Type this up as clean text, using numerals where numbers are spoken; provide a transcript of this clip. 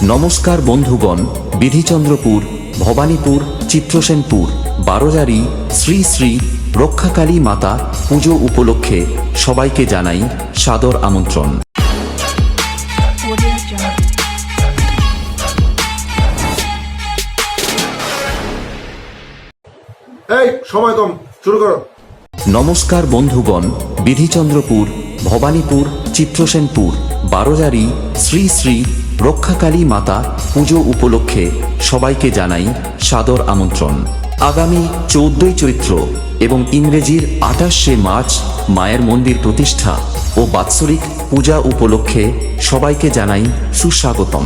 নমস্কার বন্ধুগণ, বিধিচন্দ্রপুর, ভবানীপুর, চিত্রসেনপুর, বারোজারি শ্রী শ্রী রক্ষাকালী মাতা পুজো উপলক্ষে সবাইকে জানাই সাদর আমন্ত্রণ। এই সময় কম, শুরু করো। নমস্কার বন্ধুগণ, বিধিচন্দ্রপুর, ভবানীপুর, চিত্রসেনপুর, বারোজারি শ্রী শ্রী রক্ষাকালী মাতা পুজো উপলক্ষে সবাইকে জানাই সাদর আমন্ত্রণ। আগামী 14ই চৈত্র এবং ইংরেজির 28শে মার্চ মায়ের মন্দির প্রতিষ্ঠা ও বাৎসরিক পূজা উপলক্ষে সবাইকে জানাই সুস্বাগতম।